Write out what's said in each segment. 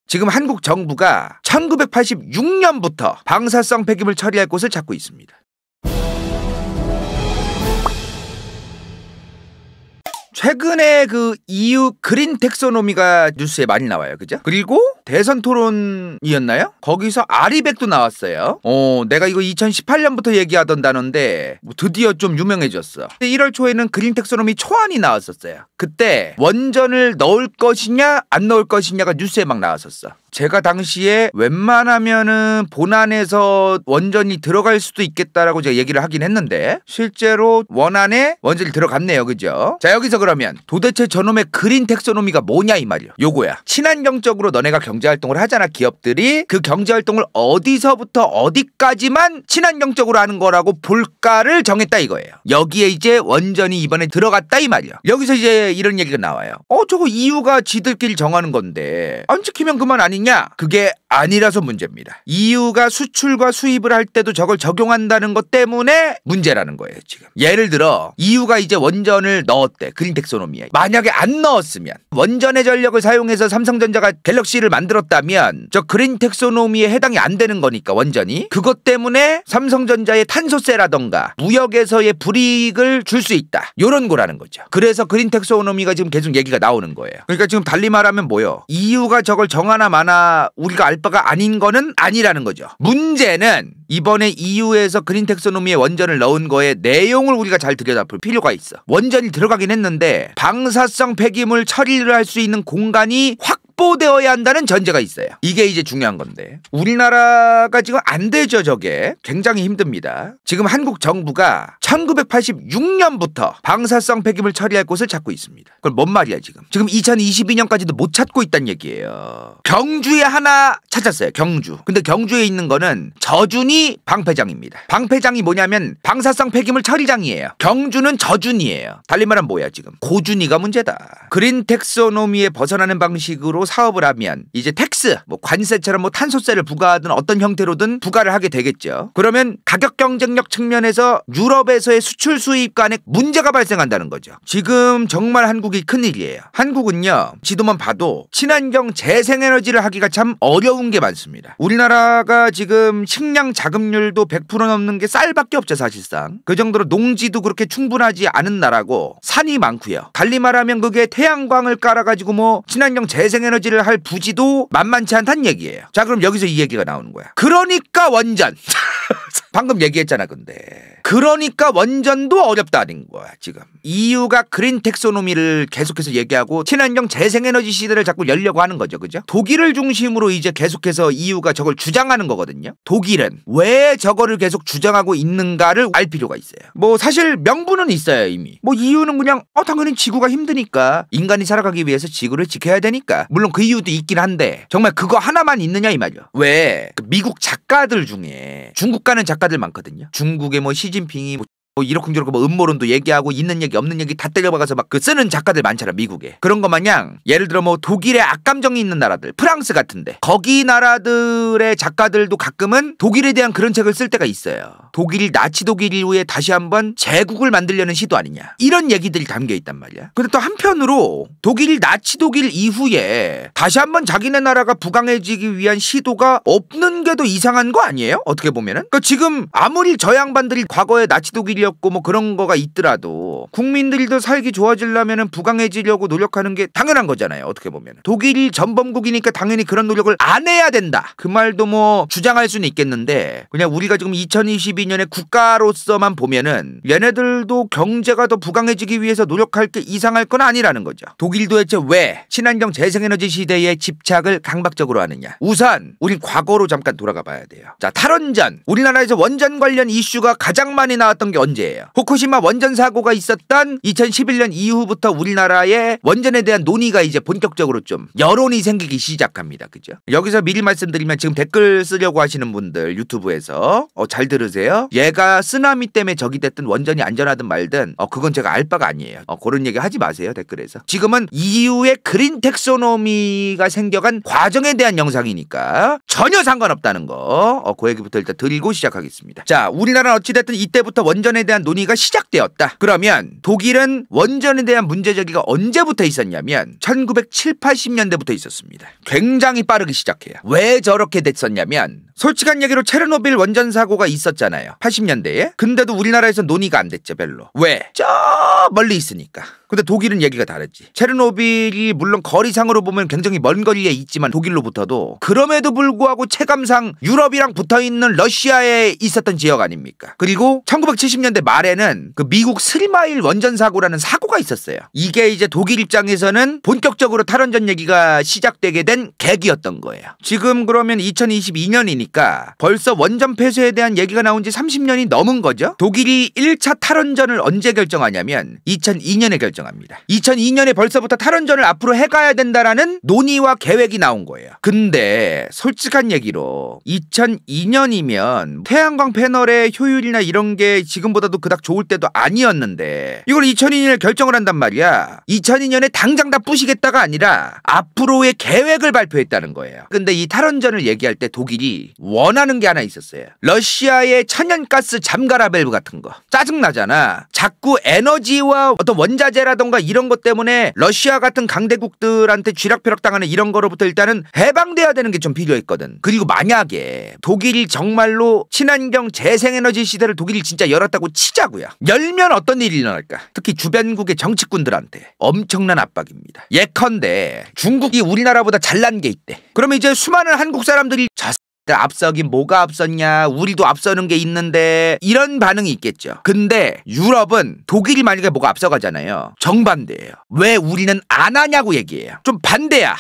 지금 한국 정부가 1986년부터 방사성 폐기물 처리할 곳을 찾고 있습니다. 최근에 그 EU 그린 텍소노미가 뉴스에 많이 나와요. 그죠? 그리고 대선 토론이었나요? 거기서 아리백도 나왔어요. 내가 이거 2018년부터 얘기하던 단어인데 드디어 좀 유명해졌어. 1월 초에는 그린 텍소노미 초안이 나왔었어요. 그때 원전을 넣을 것이냐 안 넣을 것이냐가 뉴스에 막 나왔었어. 제가 당시에 웬만하면은 본안에서 원전이 들어갈 수도 있겠다라고 제가 얘기를 하긴 했는데 실제로 원안에 원전이 들어갔네요. 그죠? 자, 여기서 그러면 도대체 저놈의 그린 텍소노미가 뭐냐 이 말이야. 요거야. 친환경적으로 너네가 경제활동을 하잖아. 기업들이 그 경제활동을 어디서부터 어디까지만 친환경적으로 하는 거라고 볼까를 정했다 이거예요. 여기에 이제 원전이 이번에 들어갔다 이 말이야. 여기서 이제 이런 얘기가 나와요. 저거 EU가 지들끼리 정하는 건데 안 지키면 그만 아니냐? 그게 아니라서 문제입니다. EU가 수출과 수입을 할 때도 저걸 적용한다는 것 때문에 문제라는 거예요. 지금 예를 들어 EU가 이제 원전을 넣었대. 그린 텍소노미에. 만약에 안 넣었으면 원전의 전력을 사용해서 삼성전자가 갤럭시를 만들었다면 저 그린 텍소노미에 해당이 안 되는 거니까 원전이. 그것 때문에 삼성전자의 탄소세라던가 무역에서의 불이익을 줄 수 있다. 요런 거라는 거죠. 그래서 그린 텍소노미가 지금 계속 얘기가 나오는 거예요. 그러니까 지금 달리 말하면 뭐요? EU가 저걸 정하나 마나 우리가 알 바가 아닌 거는 아니라는 거죠. 문제는 이번에 EU에서 그린 텍소노미에 원전을 넣은 거에 내용을 우리가 잘 들여다볼 필요가 있어. 원전이 들어가긴 했는데 방사성 폐기물 처리를 할 수 있는 공간이 확보되어야 한다는 전제가 있어요. 이게 이제 중요한 건데 우리나라가 지금 안 되죠. 저게 굉장히 힘듭니다. 지금 한국 정부가 1986년부터 방사성 폐기물 처리할 곳을 찾고 있습니다. 그건 뭔 말이야 지금 2022년까지도 못 찾고 있다는 얘기예요. 경주에 하나 찾았어요. 경주. 근데 경주에 있는 거는 저준이 방패장입니다. 방패장이 뭐냐면 방사성 폐기물 처리장이에요. 경주는 저준이에요. 달리 말하면 뭐야 지금 고준이가 문제다. 그린 텍소노미에 벗어나는 방식으로 사업을 하면 이제 텍스, 관세처럼 탄소세를 부과하든 어떤 형태로든 부과를 하게 되겠죠. 그러면 가격 경쟁력 측면에서 유럽에서의 수출 수입 간에 문제가 발생한다는 거죠. 지금 정말 한국이 큰일이에요. 한국은요 지도만 봐도 친환경 재생에너지를 하기가 참 어려운 게 많습니다. 우리나라가 지금 식량 자급률도 100% 넘는 게 쌀밖에 없죠. 사실상 그 정도로 농지도 그렇게 충분하지 않은 나라고 산이 많고요. 달리 말하면 그게 태양광을 깔아가지고 친환경 재생에너지를 할 부지도 만만치 않다는 얘기예요. 자, 그럼 여기서 이 얘기가 나오는 거야. 그러니까 원전 방금 얘기했잖아. 근데 그러니까 원전도 어렵다는 거야. 지금 EU가 그린 텍소노미를 계속해서 얘기하고 친환경 재생에너지 시대를 자꾸 열려고 하는 거죠. 그죠? 독일을 중심으로 이제 계속해서 EU가 저걸 주장하는 거거든요. 독일은 왜 저거를 계속 주장하고 있는가를 알 필요가 있어요. 사실 명분은 있어요. 이미 EU는 그냥 당연히 지구가 힘드니까 인간이 살아가기 위해서 지구를 지켜야 되니까 물론 그 이유도 있긴 한데 정말 그거 하나만 있느냐 이 말이야. 왜 미국 작가들 중에 중국 가는 작가들 많거든요. 중국의 시진핑이 이러쿵저러쿵 음모론도 얘기하고 있는 얘기 없는 얘기 다 때려박아서 막 쓰는 작가들 많잖아. 미국에. 그런 거 마냥 예를 들어 독일의 악감정이 있는 나라들 프랑스 같은데 거기 나라들의 작가들도 가끔은 독일에 대한 그런 책을 쓸 때가 있어요. 독일이 나치 독일 이후에 다시 한번 제국을 만들려는 시도 아니냐 이런 얘기들이 담겨 있단 말이야. 근데 또 한편으로 독일 나치 독일 이후에 다시 한번 자기네 나라가 부강해지기 위한 시도가 없는 게 더 이상한 거 아니에요? 어떻게 보면은. 그러니까 지금 아무리 저 양반들이 과거에 나치 독일이 그런 거가 있더라도 국민들도 살기 좋아지려면 부강해지려고 노력하는 게 당연한 거잖아요. 어떻게 보면 독일이 전범국이니까 당연히 그런 노력을 안 해야 된다. 그 말도 주장할 수는 있겠는데 그냥 우리가 지금 2022년에 국가로서만 보면은 얘네들도 경제가 더 부강해지기 위해서 노력할 게 이상할 건 아니라는 거죠. 독일도 대체 왜 친환경 재생에너지 시대에 집착을 강박적으로 하느냐. 우선 우리 과거로 잠깐 돌아가 봐야 돼요. 자, 탈원전. 우리나라에서 원전 관련 이슈가 가장 많이 나왔던 게 언제예요? 후쿠시마 원전 사고가 있었던 2011년 이후부터 우리나라의 원전에 대한 논의가 이제 본격적으로 좀 여론이 생기기 시작합니다. 그죠? 여기서 미리 말씀드리면 지금 댓글 쓰려고 하시는 분들 유튜브에서 잘 들으세요. 얘가 쓰나미 때문에 적이 됐든 원전이 안전하든 말든 그건 제가 알 바가 아니에요. 그런 얘기 하지 마세요. 댓글에서. 지금은 EU의 그린 텍소노미가 생겨간 과정에 대한 영상이니까 전혀 상관없다는 거 그 얘기부터 일단 드리고 시작하겠습니다. 자, 우리나라는 어찌됐든 이때부터 원전에 대한 논의가 시작되었다. 그러면 독일은 원전에 대한 문제제기가 언제부터 있었냐면 1970, 80년대부터 있었습니다. 굉장히 빠르게 시작해요. 왜 저렇게 됐었냐면 솔직한 얘기로 체르노빌 원전 사고가 있었잖아요. 80년대에. 근데도 우리나라에서 논의가 안 됐죠, 별로. 왜? 저 멀리 있으니까. 근데 독일은 얘기가 다르지. 체르노빌이 물론 거리상으로 보면 굉장히 먼 거리에 있지만 독일로부터도 그럼에도 불구하고 체감상 유럽이랑 붙어있는 러시아에 있었던 지역 아닙니까? 그리고 1970년대 말에는 그 미국 3마일 원전 사고라는 사고가 있었어요. 이게 이제 독일 입장에서는 본격적으로 탈원전 얘기가 시작되게 된 계기였던 거예요. 지금 그러면 2022년이니까 벌써 원전 폐쇄에 대한 얘기가 나온 지 30년이 넘은 거죠. 독일이 1차 탈원전을 언제 결정하냐면 2002년에 결정합니다. 2002년에 벌써부터 탈원전을 앞으로 해가야 된다라는 논의와 계획이 나온 거예요. 근데 솔직한 얘기로 2002년이면 태양광 패널의 효율이나 이런 게 지금보다도 그닥 좋을 때도 아니었는데 이걸 2002년에 결정을 한단 말이야. 2002년에 당장 다 부시겠다가 아니라 앞으로의 계획을 발표했다는 거예요. 근데 이 탈원전을 얘기할 때 독일이 원하는 게 하나 있었어요. 러시아의 천연가스 잠가라 밸브 같은 거. 짜증나잖아. 자꾸 에너지와 어떤 원자재라던가 이런 것 때문에 러시아 같은 강대국들한테 쥐락펴락 당하는 이런 거로부터 일단은 해방돼야 되는 게 좀 필요했거든. 그리고 만약에 독일이 정말로 친환경 재생에너지 시대를 독일이 진짜 열었다고 치자고요. 열면 어떤 일이 일어날까? 특히 주변국의 정치꾼들한테 엄청난 압박입니다. 예컨대 중국이 우리나라보다 잘난 게 있대. 그러면 이제 수많은 한국 사람들이 앞서긴 뭐가 앞섰냐, 우리도 앞서는 게 있는데 이런 반응이 있겠죠. 근데 유럽은 독일이 만약에 뭐가 앞서가잖아요. 정반대예요. 왜 우리는 안 하냐고 얘기해요. 좀 반대야.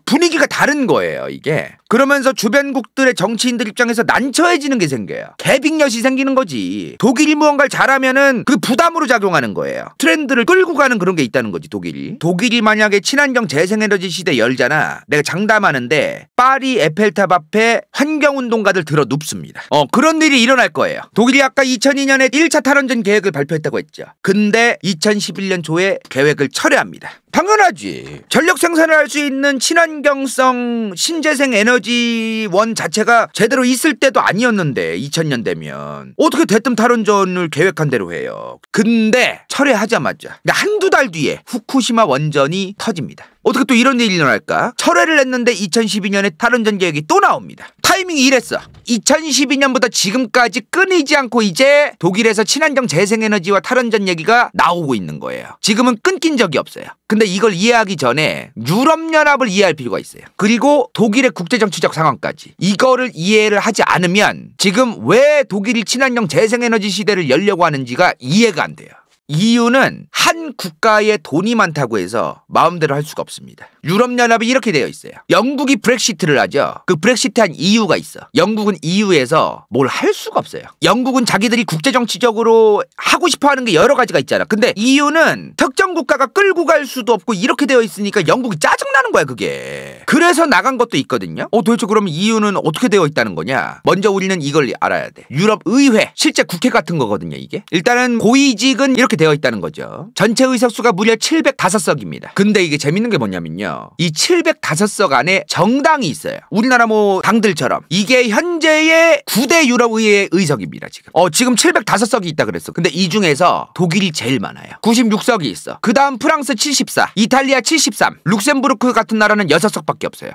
분위기가 다른 거예요, 이게. 그러면서 주변국들의 정치인들 입장에서 난처해지는 게 생겨요. 개빅엿이 생기는 거지. 독일이 무언가를 잘하면은 그 부담으로 작용하는 거예요. 트렌드를 끌고 가는 그런 게 있다는 거지, 독일이. 독일이 만약에 친환경 재생에너지 시대 열잖아. 내가 장담하는데 파리 에펠탑 앞에 환경운동가들 들어 눕습니다. 그런 일이 일어날 거예요. 독일이 아까 2002년에 1차 탈원전 계획을 발표했다고 했죠. 근데 2011년 초에 계획을 철회합니다. 당연하지. 전력 생산을 할 수 있는 친환경성 신재생 에너지원 자체가 제대로 있을 때도 아니었는데 2000년 되면 어떻게 대뜸 탈원전을 계획한 대로 해요. 근데 철회하자마자 한두 달 뒤에 후쿠시마 원전이 터집니다. 어떻게 또 이런 일이 일어날까? 철회를 했는데 2012년에 탈원전 계획이 또 나옵니다. 타이밍이 이랬어. 2012년부터 지금까지 끊이지 않고 이제 독일에서 친환경 재생에너지와 탈원전 얘기가 나오고 있는 거예요. 지금은 끊긴 적이 없어요. 근데 이걸 이해하기 전에 유럽연합을 이해할 필요가 있어요. 그리고 독일의 국제정치적 상황까지. 이거를 이해를 하지 않으면 지금 왜 독일이 친환경 재생에너지 시대를 열려고 하는지가 이해가 안 돼요. 이유는 한 국가에 돈이 많다고 해서 마음대로 할 수가 없습니다. 유럽연합이 이렇게 되어 있어요. 영국이 브렉시트를 하죠. 그 브렉시트한 이유가 있어. 영국은 EU에서 뭘 할 수가 없어요. 영국은 자기들이 국제정치적으로 하고 싶어하는 게 여러 가지가 있잖아. 근데 EU는 특정 국가가 끌고 갈 수도 없고 이렇게 되어 있으니까 영국이 짜증나는 거야, 그게. 그래서 나간 것도 있거든요. 도대체 그러면 EU는 어떻게 되어 있다는 거냐? 먼저 우리는 이걸 알아야 돼. 유럽의회, 실제 국회 같은 거거든요, 이게. 일단은 고위직은 이렇게 되어 있다는 거죠. 전체 의석수가 무려 705석입니다. 근데 이게 재밌는 게 뭐냐면요. 이 705석 안에 정당이 있어요. 우리나라 뭐 당들처럼. 이게 현재의 9대 유럽의회 의석입니다, 지금. 지금 705석이 있다 그랬어. 근데 이 중에서 독일이 제일 많아요. 96석이 있어. 그 다음 프랑스 74, 이탈리아 73, 룩셈부르크 같은 나라는 6석밖에 없어요.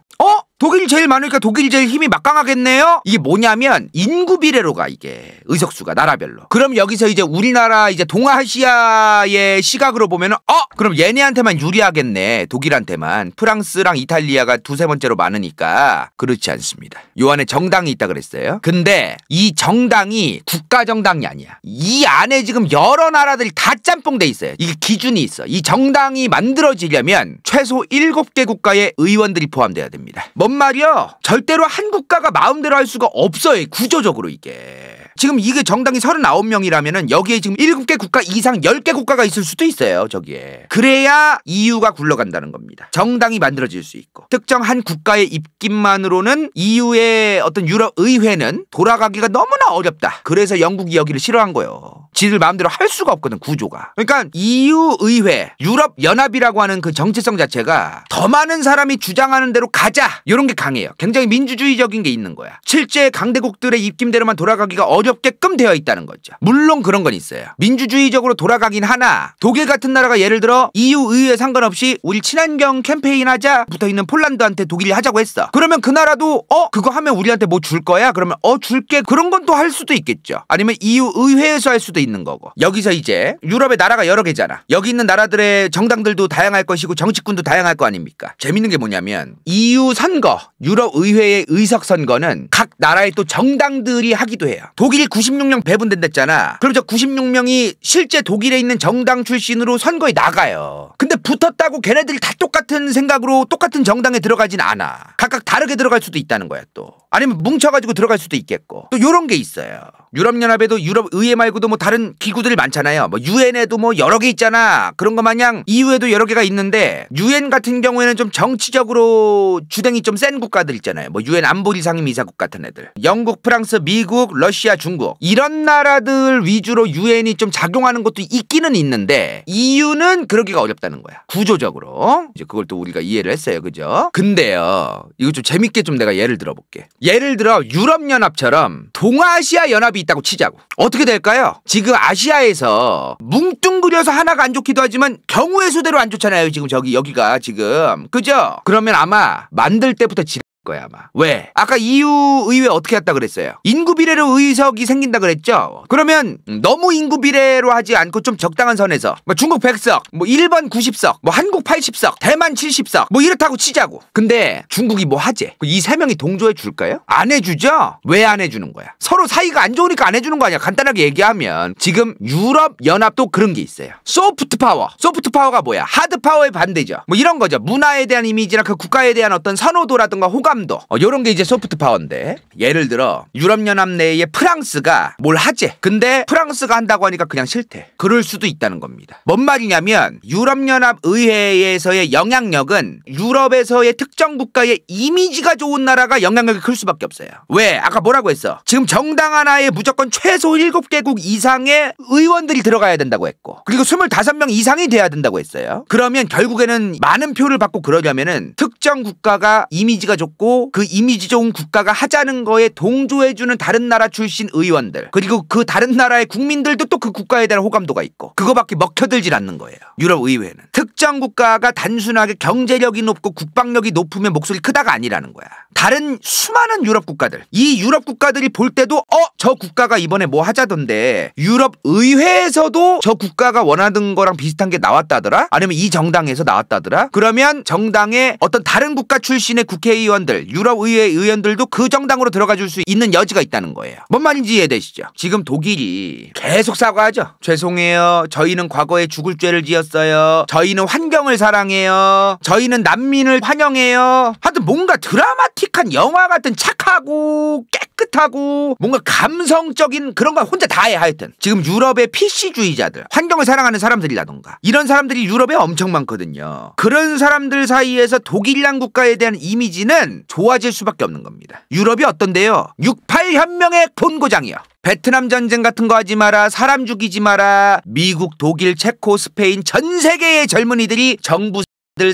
독일이 제일 많으니까 독일이 제일 힘이 막강하겠네요? 이게 뭐냐면 인구 비례로 가, 이게. 의석수가 나라별로. 그럼 여기서 이제 우리나라 이제 동아시아의 시각으로 보면은 그럼 얘네한테만 유리하겠네. 독일한테만. 프랑스랑 이탈리아가 두세 번째로 많으니까. 그렇지 않습니다. 요 안에 정당이 있다 그랬어요. 근데 이 정당이 국가 정당이 아니야. 이 안에 지금 여러 나라들이 다 짬뽕 돼 있어요. 이게 기준이 있어. 이 정당이 만들어지려면 최소 7개 국가의 의원들이 포함돼야 됩니다. 뭔 말이야? 절대로 한 국가가 마음대로 할 수가 없어요, 구조적으로 이게. 지금 이게 정당이 39명이라면은 여기에 지금 7개 국가 이상 10개 국가가 있을 수도 있어요, 저기에. 그래야 EU가 굴러간다는 겁니다. 정당이 만들어질 수 있고. 특정 한 국가의 입김만으로는 EU의 어떤 유럽 의회는 돌아가기가 너무나 어렵다. 그래서 영국이 여기를 싫어한 거예요. 지들 마음대로 할 수가 없거든, 구조가. 그러니까 EU 의회, 유럽 연합이라고 하는 그 정체성 자체가 더 많은 사람이 주장하는 대로 가자, 이런 게 강해요. 굉장히 민주주의적인 게 있는 거야. 실제 강대국들의 입김대로만 돌아가기가 어렵게끔 되어 있다는 거죠. 물론 그런 건 있어요. 민주주의적으로 돌아가긴 하나 독일 같은 나라가 예를 들어 EU 의회 상관없이 우리 친환경 캠페인 하자 붙어있는 폴란드한테 독일이 하자고 했어. 그러면 그 나라도 그거 하면 우리한테 뭐 줄 거야? 그러면 줄게. 그런 건 또 할 수도 있겠죠. 아니면 EU 의회에서 할 수도 있는 거고. 여기서 이제 유럽의 나라가 여러 개잖아. 여기 있는 나라들의 정당들도 다양할 것이고 정치군도 다양할 거 아닙니까? 재밌는 게 뭐냐면 EU 선거, 유럽 의회의 의석 선거는 각 나라의 또 정당들이 하기도 해요. 독일이 96명 배분된댔잖아. 그럼 저 96명이 실제 독일에 있는 정당 출신으로 선거에 나가요. 근데 붙었다고 걔네들이 다 똑같은 생각으로 똑같은 정당에 들어가진 않아. 각각 다르게 들어갈 수도 있다는 거야 또. 아니면 뭉쳐가지고 들어갈 수도 있겠고. 또 요런 게 있어요. 유럽연합에도 유럽의회 말고도 뭐 다른 기구들이 많잖아요. 뭐 유엔에도 뭐 여러 개 있잖아. 그런 거 마냥 EU에도 여러 개가 있는데 유엔 같은 경우에는 좀 정치적으로 주댕이 좀 센 국가들 있잖아요. 뭐 유엔 안보리 상임이사국 같은 애들. 영국, 프랑스, 미국, 러시아, 중국 이런 나라들 위주로 유엔이 좀 작용하는 것도 있기는 있는데 EU는 그러기가 어렵다는 거야. 구조적으로. 이제 그걸 또 우리가 이해를 했어요. 그죠? 근데요. 이거 좀 재밌게 좀 내가 예를 들어볼게. 예를 들어 유럽연합처럼 동아시아 연합이 있다고 치자고. 어떻게 될까요? 지금 아시아에서 뭉뚱그려서 하나가 안 좋기도 하지만 경우의 수대로 안 좋잖아요. 지금 여기가 지금. 그죠? 그러면 아마 만들 때부터 거야 아마. 왜? 아까 EU 의회 어떻게 했다 그랬어요? 인구 비례로 의석이 생긴다 그랬죠? 그러면 너무 인구 비례로 하지 않고 좀 적당한 선에서 뭐 중국 100석, 뭐 일본 90석, 뭐 한국 80석, 대만 70석 뭐 이렇다고 치자고. 근데 중국이 뭐 하재? 이 세 명이 동조해 줄까요? 안 해주죠? 왜 안 해주는 거야? 서로 사이가 안 좋으니까 안 해주는 거 아니야. 간단하게 얘기하면 지금 유럽 연합도 그런 게 있어요. 소프트 파워. 소프트 파워가 뭐야? 하드 파워의 반대죠. 뭐 이런 거죠. 문화에 대한 이미지나 그 국가에 대한 어떤 선호도라든가 호감 요런 게 이제 소프트 파워인데 예를 들어 유럽연합 내에 프랑스가 뭘 하재. 근데 프랑스가 한다고 하니까 그냥 싫대. 그럴 수도 있다는 겁니다. 뭔 말이냐면 유럽연합 의회에서의 영향력은 유럽에서의 특정 국가의 이미지가 좋은 나라가 영향력이 클 수밖에 없어요. 왜? 아까 뭐라고 했어? 지금 정당 하나에 무조건 최소 7개국 이상의 의원들이 들어가야 된다고 했고 그리고 25명 이상이 돼야 된다고 했어요. 그러면 결국에는 많은 표를 받고 그러려면은 특정 국가가 이미지가 좋고 그 이미지 좋은 국가가 하자는 거에 동조해주는 다른 나라 출신 의원들 그리고 그 다른 나라의 국민들도 또 그 국가에 대한 호감도가 있고 그거밖에 먹혀들질 않는 거예요. 유럽의회는 특정 국가가 단순하게 경제력이 높고 국방력이 높으면 목소리 크다가 아니라는 거야. 다른 수많은 유럽 국가들 이 유럽 국가들이 볼 때도 저 국가가 이번에 뭐 하자던데 유럽의회에서도 저 국가가 원하던 거랑 비슷한 게 나왔다더라? 아니면 이 정당에서 나왔다더라? 그러면 정당의 어떤 다른 국가 출신의 국회의원들 유럽의회 의원들도 그 정당으로 들어가 줄 수 있는 여지가 있다는 거예요. 뭔 말인지 이해되시죠? 지금 독일이 계속 사과하죠. 죄송해요. 저희는 과거에 죽을 죄를 지었어요. 저희는 환경을 사랑해요. 저희는 난민을 환영해요. 하여튼 뭔가 드라마틱한 영화 같은 착하고 깨끗하고 뭔가 감성적인 그런 걸 혼자 다 해. 하여튼 지금 유럽의 PC주의자들 환경을 사랑하는 사람들이라던가 이런 사람들이 유럽에 엄청 많거든요. 그런 사람들 사이에서 독일이란 국가에 대한 이미지는 좋아질 수밖에 없는 겁니다. 유럽이 어떤데요? 68 혁명의 본고장이요. 베트남 전쟁 같은 거 하지 마라. 사람 죽이지 마라. 미국, 독일, 체코, 스페인 전 세계의 젊은이들이 정부들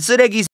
쓰레기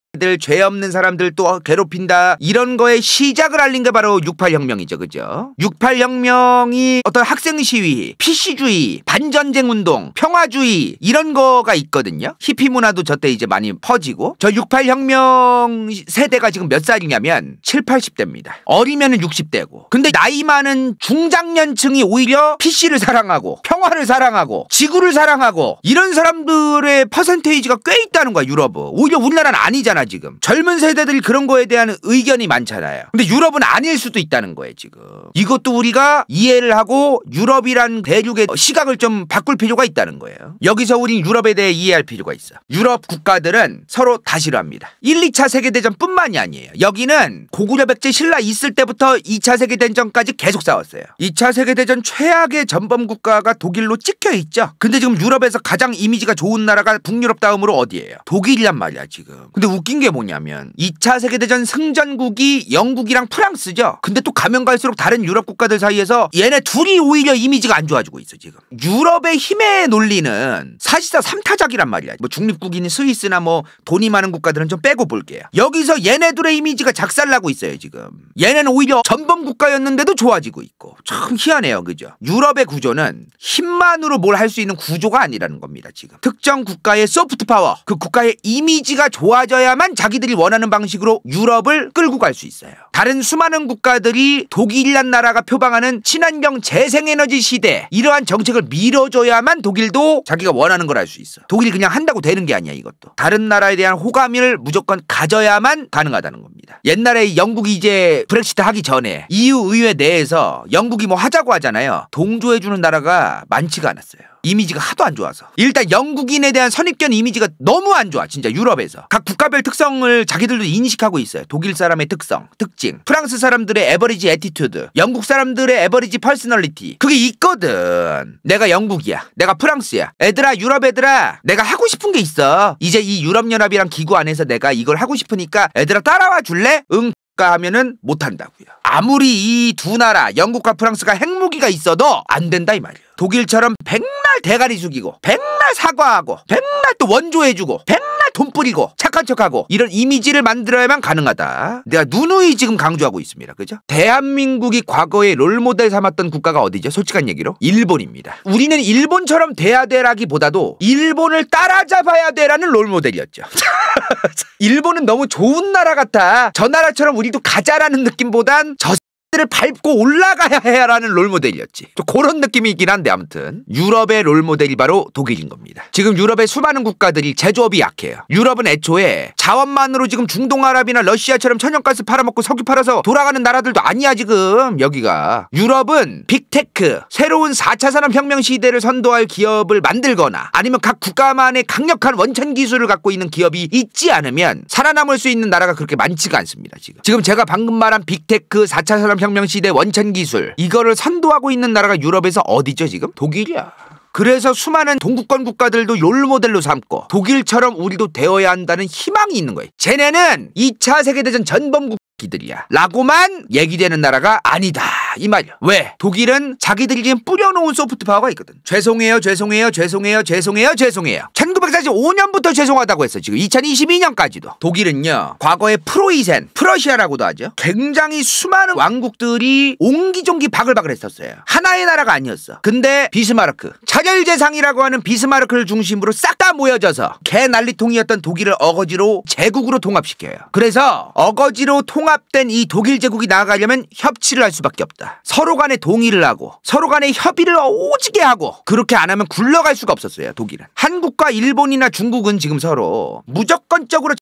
죄 없는 사람들 또 괴롭힌다 이런 거에 시작을 알린 게 바로 68혁명이죠. 그죠? 68혁명이 어떤 학생 시위, PC주의, 반전쟁 운동, 평화주의 이런 거가 있거든요. 히피 문화도 저때 이제 많이 퍼지고 저 68혁명 세대가 지금 몇 살이냐면 7, 80대입니다. 어리면은 60대고 근데 나이 많은 중장년층이 오히려 PC를 사랑하고 평화를 사랑하고 지구를 사랑하고 이런 사람들의 퍼센테이지가 꽤 있다는 거야. 유럽은. 오히려 우리나라는 아니잖아. 지금 젊은 세대들이 그런 거에 대한 의견이 많잖아요. 근데 유럽은 아닐 수도 있다는 거예요. 지금 이것도 우리가 이해를 하고 유럽이란 대륙의 시각을 좀 바꿀 필요가 있다는 거예요. 여기서 우린 유럽에 대해 이해할 필요가 있어. 유럽 국가들은 서로 다 싫어합니다. 1, 2차 세계대전뿐만이 아니에요. 여기는 고구려 백제 신라 있을 때부터 2차 세계대전까지 계속 싸웠어요. 2차 세계대전 최악의 전범 국가가 독일로 찍혀 있죠. 근데 지금 유럽에서 가장 이미지가 좋은 나라가 북유럽 다음으로 어디예요? 독일이란 말이야 지금. 근데 웃긴 웃긴 게 뭐냐면 2차 세계대전 승전국이 영국이랑 프랑스죠. 근데 또 가면 갈수록 다른 유럽 국가들 사이에서 얘네 둘이 오히려 이미지가 안 좋아지고 있어 지금. 유럽의 힘의 논리는 사실상 3타작이란 말이야. 뭐 중립국인 스위스나 뭐 돈이 많은 국가들은 좀 빼고 볼게요. 여기서 얘네들의 이미지가 작살나고 있어요 지금. 얘네는 오히려 전범 국가였는데도 좋아지고 있고. 참 희한해요, 그죠? 유럽의 구조는 힘만으로 뭘 할 수 있는 구조가 아니라는 겁니다 지금. 특정 국가의 소프트 파워, 그 국가의 이미지가 좋아져야만 자기들이 원하는 방식으로 유럽을 끌고 갈 수 있어요. 다른 수많은 국가들이 독일이란 나라가 표방하는 친환경 재생에너지 시대, 이러한 정책을 밀어줘야만 독일도 자기가 원하는 걸 할 수 있어. 독일이 그냥 한다고 되는 게 아니야 이것도. 다른 나라에 대한 호감을 무조건 가져야만 가능하다는 겁니다. 옛날에 영국이 이제 브렉시트 하기 전에 EU 의회 내에서 영국이 뭐 하자고 하잖아요. 동조해주는 나라가 많지가 않았어요. 이미지가 하도 안 좋아서. 일단 영국인에 대한 선입견 이미지가 너무 안 좋아 진짜. 유럽에서 각 국가별 특성을 자기들도 인식하고 있어요. 독일 사람의 특성, 특징, 프랑스 사람들의 에버리지 애티튜드, 영국 사람들의 에버리지 퍼스널리티, 그게 있거든. 내가 영국이야, 내가 프랑스야, 애들아 유럽 애들아 내가 하고 싶은 게 있어. 이제 이 유럽연합이란 기구 안에서 내가 이걸 하고 싶으니까 애들아 따라와 줄래? 응 하면은 못한다고요. 아무리 이 두 나라 영국과 프랑스가 핵무기가 있어도 안 된다 이 말이에요. 독일처럼 백날 대가리 숙이고 백날 사과하고 백날 또 원조해주고 백날 돈 뿌리고 착한 척하고 이런 이미지를 만들어야만 가능하다. 내가 누누이 지금 강조하고 있습니다. 그죠? 대한민국이 과거에 롤모델 삼았던 국가가 어디죠? 솔직한 얘기로 일본입니다. 우리는 일본처럼 돼야 돼라기보다도 일본을 따라잡아야 돼라는 롤모델이었죠. 일본은 너무 좋은 나라 같아. 저 나라처럼 우리도 가자라는 느낌보단 저 를 밟고 올라가야 해라는 롤모델이었지. 좀 그런 느낌이 있긴 한데 아무튼 유럽의 롤모델이 바로 독일인 겁니다. 지금 유럽의 수많은 국가들이 제조업이 약해요. 유럽은 애초에 자원만으로 지금 중동아랍이나 러시아처럼 천연가스 팔아먹고 석유 팔아서 돌아가는 나라들도 아니야 지금 여기가. 유럽은 빅테크, 새로운 4차 산업혁명 시대를 선도할 기업을 만들거나 아니면 각 국가만의 강력한 원천 기술을 갖고 있는 기업이 있지 않으면 살아남을 수 있는 나라가 그렇게 많지가 않습니다. 지금 제가 방금 말한 빅테크, 4차 산업혁명 시대 원천 기술 이거를 선도하고 있는 나라가 유럽에서 어디죠 지금? 독일이야. 그래서 수많은 동구권 국가들도 롤모델로 삼고 독일처럼 우리도 되어야 한다는 희망이 있는 거예요. 쟤네는 2차 세계대전 전범국 기들이야 라고만 얘기되는 나라가 아니다 이 말이야. 왜? 독일은 자기들이 지금 뿌려놓은 소프트 파워가 있거든. 죄송해요 1945년부터 죄송하다고 했어. 지금 2022년까지도 독일은요 과거에 프로이센, 프러시아라고도 하죠. 굉장히 수많은 왕국들이 옹기종기 바글바글 했었어요. 하나의 나라가 아니었어. 근데 비스마르크, 차별제상이라고 하는 비스마르크를 중심으로 싹 다 모여져서 개 난리통이었던 독일을 어거지로 제국으로 통합시켜요. 그래서 어거지로 통합된 이 독일 제국이 나아가려면 협치를 할 수밖에 없다. 서로 간에 동의를 하고 서로 간에 협의를 오지게 하고 그렇게 안 하면 굴러갈 수가 없었어요. 독일은. 한국과 일본이나 중국은 지금 서로 무조건적으로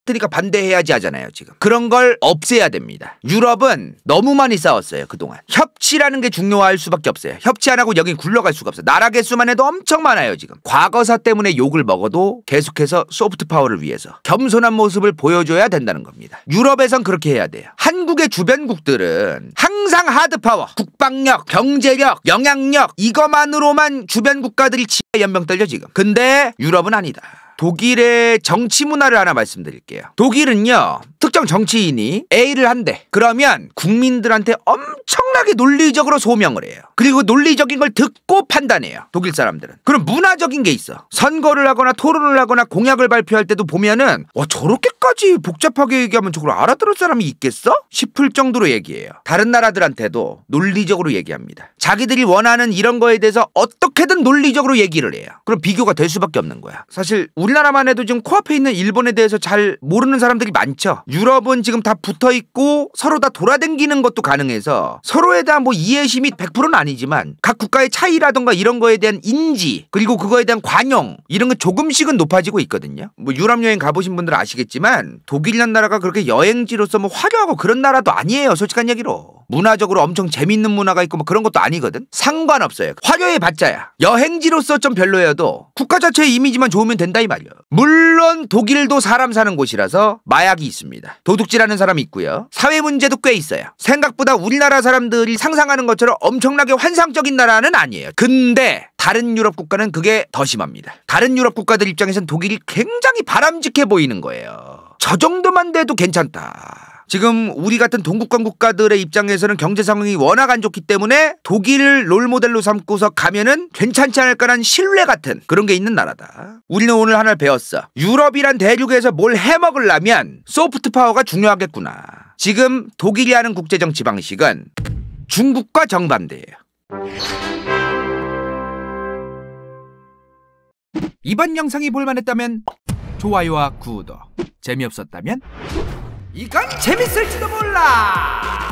좋으니까 반대해야지 하잖아요. 지금 그런 걸 없애야 됩니다. 유럽은 너무 많이 싸웠어요 그동안. 협치라는 게 중요할 수밖에 없어요. 협치 안 하고 여긴 굴러갈 수가 없어요. 나라 개수만 해도 엄청 많아요. 지금 과거사 때문에 욕을 먹어도 계속해서 소프트 파워를 위해서 겸손한 모습을 보여줘야 된다는 겁니다. 유럽에선 그렇게 해야 돼요. 한국의 주변국들은 항상 하드 파워, 국방력, 경제력, 영향력 이거만으로만 주변 국가들이 지하 연병 떨려 지금. 근데 유럽은 아니다. 독일의 정치 문화를 하나 말씀드릴게요. 독일은요 특정 정치인이 A를 한대. 그러면 국민들한테 엄청나게 논리적으로 소명을 해요. 그리고 논리적인 걸 듣고 판단해요. 독일 사람들은. 그럼 문화적인 게 있어. 선거를 하거나 토론을 하거나 공약을 발표할 때도 보면은 저렇게까지 복잡하게 얘기하면 저걸 알아들을 사람이 있겠어? 싶을 정도로 얘기해요. 다른 나라들한테도 논리적으로 얘기합니다. 자기들이 원하는 이런 거에 대해서 어떻게든 논리적으로 얘기를 해요. 그럼 비교가 될 수밖에 없는 거야. 사실 우리나라만 해도 지금 코앞에 있는 일본에 대해서 잘 모르는 사람들이 많죠. 유럽은 지금 다 붙어있고 서로 다 돌아다니는 것도 가능해서 서로에 대한 뭐 이해심이 100%는 아니지만 각 국가의 차이라던가 이런 거에 대한 인지 그리고 그거에 대한 관용 이런 거 조금씩은 높아지고 있거든요. 뭐 유럽 여행 가보신 분들은 아시겠지만 독일이란 나라가 그렇게 여행지로서 뭐 화려하고 그런 나라도 아니에요. 솔직한 얘기로. 문화적으로 엄청 재밌는 문화가 있고 뭐 그런 것도 아니거든. 상관없어요. 화려해 봤자야. 여행지로서 좀 별로여도 국가 자체의 이미지만 좋으면 된다 이 말이야. 물론 독일도 사람 사는 곳이라서 마약이 있습니다. 도둑질하는 사람이 있고요. 사회 문제도 꽤 있어요. 생각보다 우리나라 사람들이 상상하는 것처럼 엄청나게 환상적인 나라는 아니에요. 근데 다른 유럽 국가는 그게 더 심합니다. 다른 유럽 국가들 입장에선 독일이 굉장히 바람직해 보이는 거예요. 저 정도만 돼도 괜찮다. 지금 우리 같은 동구권 국가들의 입장에서는 경제 상황이 워낙 안 좋기 때문에 독일을 롤모델로 삼고서 가면은 괜찮지 않을까라는 신뢰 같은 그런 게 있는 나라다. 우리는 오늘 하나를 배웠어. 유럽이란 대륙에서 뭘 해먹으려면 소프트 파워가 중요하겠구나. 지금 독일이 하는 국제정치 방식은 중국과 정반대예요. 이번 영상이 볼만했다면 좋아요와 구독, 재미없었다면 이건 재밌을지도 몰라.